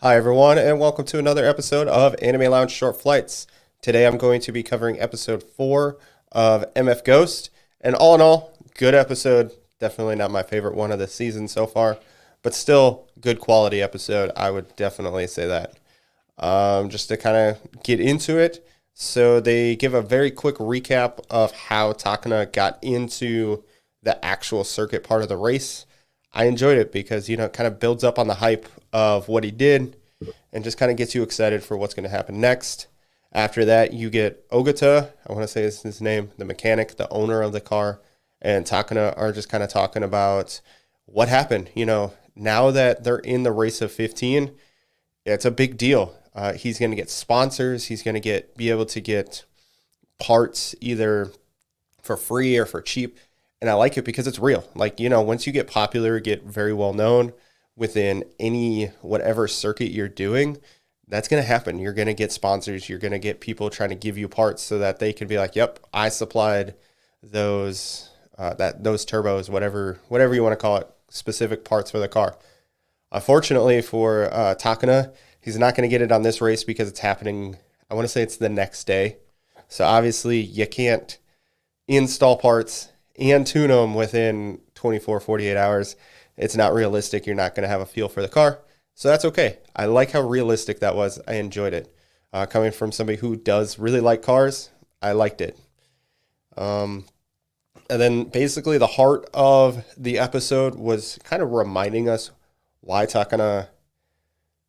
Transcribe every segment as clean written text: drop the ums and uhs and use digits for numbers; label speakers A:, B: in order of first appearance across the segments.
A: Hi, everyone, and welcome to another episode of Anime Lounge Short Flights. Today I'm going to be covering episode 4 of MF Ghost. And all in all, good episode. Definitely not my favorite one of the season so far, but still good quality episode. I would definitely say that. Just to kind of get into it. So they give a very quick recap of how Takana got into the actual circuit part of the race. I enjoyed it because, it kind of builds up on the hype of what he did and just kind of gets you excited for what's going to happen next. After that, you get Ogata, I want to say is his name, the mechanic, the owner of the car, and Takana are just kind of talking about what happened. Now that they're in the race of 15, it's a big deal. He's going to get sponsors. He's going to be able to get parts either for free or for cheap. And I like it because it's real. Like, once you get popular, get very well known within any whatever circuit you're doing, that's going to happen. You're going to get sponsors. You're going to get people trying to give you parts so that they can be like, "Yep, I supplied those turbos, whatever you want to call it, specific parts for the car." Unfortunately for Takana, he's not going to get it on this race because it's happening. I want to say it's the next day. So obviously you can't install parts and tune them within 24, 48 hours. It's not realistic. You're not going to have a feel for the car. So that's okay. I like how realistic that was. I enjoyed it. Coming from somebody who does really like cars, I liked it. Um, and then basically the heart of the episode was kind of reminding us why Takana,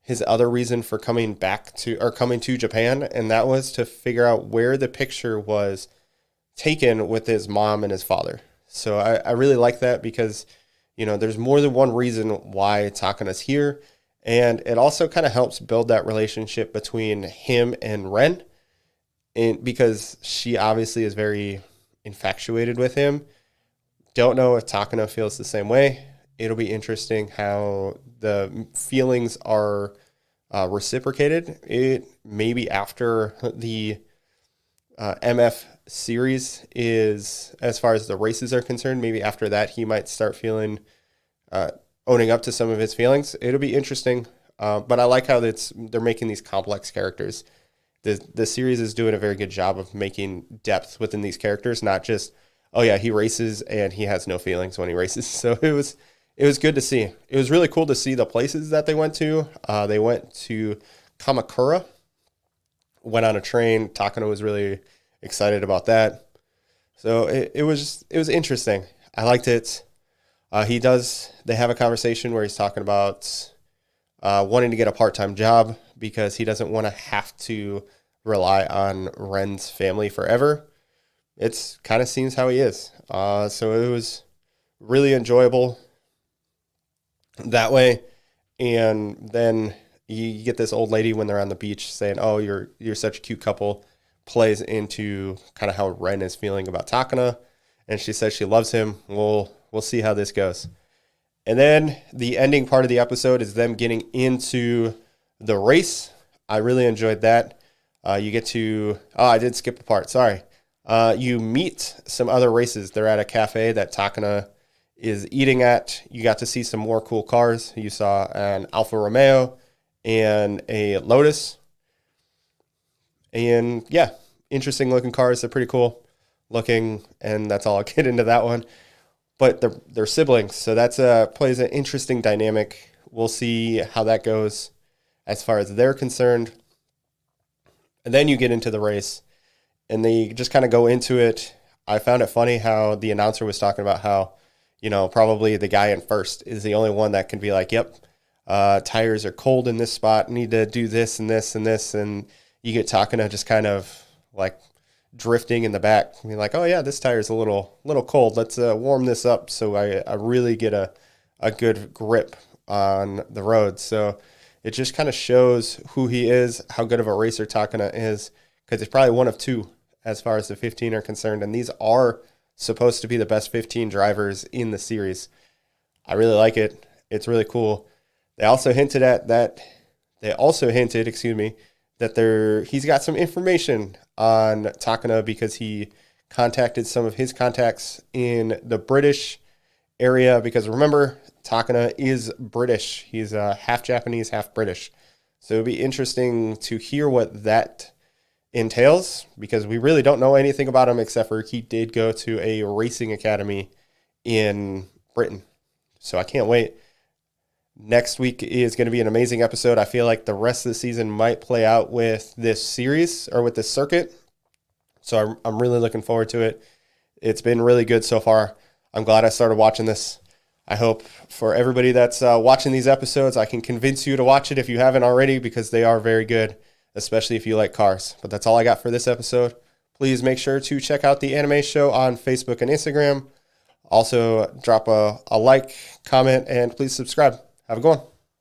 A: his other reason for coming to Japan, and that was to figure out where the picture was taken with his mom and his father. So I really like that because, there's more than one reason why Takana's here. And it also kind of helps build that relationship between him and Ren. And because she obviously is very infatuated with him. Don't know if Takana feels the same way. It'll be interesting how the feelings are reciprocated. It maybe after the MF series is, as far as the races are concerned, maybe after that he might start feeling uh, owning up to some of his feelings. It'll be interesting, but I like how they're making these complex characters. The series is doing a very good job of making depth within these characters, not just, oh yeah, he races and he has no feelings when he races. So it was good to see. It was really cool to see the places that they went to. They went to Kamakura, went on a train. Takano was really excited about that. So it was interesting. I liked it. They have a conversation where he's talking about wanting to get a part-time job because he doesn't want to have to rely on Ren's family forever. It's kind of seems how he is. So it was really enjoyable that way. And then you get this old lady when they're on the beach saying, "Oh, you're such a cute couple," plays into kind of how Ren is feeling about Takana, and she says she loves him. We'll see how this goes. And then the ending part of the episode is them getting into the race. I really enjoyed that. You get to I did skip a part. Sorry. You meet some other races. They're at a cafe that Takana is eating at. You got to see some more cool cars. You saw an Alfa Romeo and a Lotus. And yeah, interesting looking cars. They're pretty cool looking. And that's all I'll get into that one. But they're siblings. So that's plays an interesting dynamic. We'll see how that goes as far as they're concerned. And then you get into the race and they just kind of go into it. I found it funny how the announcer was talking about how, probably the guy in first is the only one that can be like, "Yep, tires are cold in this spot, need to do this and this and this." And you get talking to just kind of like drifting in the back. I mean, like, "Oh yeah, this tire's a little cold. Let's warm this up so I really get a good grip on the road." So it just kind of shows who he is, how good of a racer Takana is, because he's probably one of two as far as the 15 are concerned. And these are supposed to be the best 15 drivers in the series. I really like it. It's really cool. They also hinted at that. They also hinted, excuse me, that he's got some information on Takana because he contacted some of his contacts in the British area. Because remember, Takana is British. He's half Japanese, half British. So it'll be interesting to hear what that entails, because we really don't know anything about him except for he did go to a racing academy in Britain. So I can't wait. Next week is going to be an amazing episode. I feel like the rest of the season might play out with this series or with this circuit. So I'm really looking forward to it. It's been really good so far. I'm glad I started watching this. I hope for everybody that's watching these episodes, I can convince you to watch it if you haven't already, because they are very good, especially if you like cars. But that's all I got for this episode. Please make sure to check out the Anime Show on Facebook and Instagram. Also, drop a like, comment, and please subscribe. Have a good one.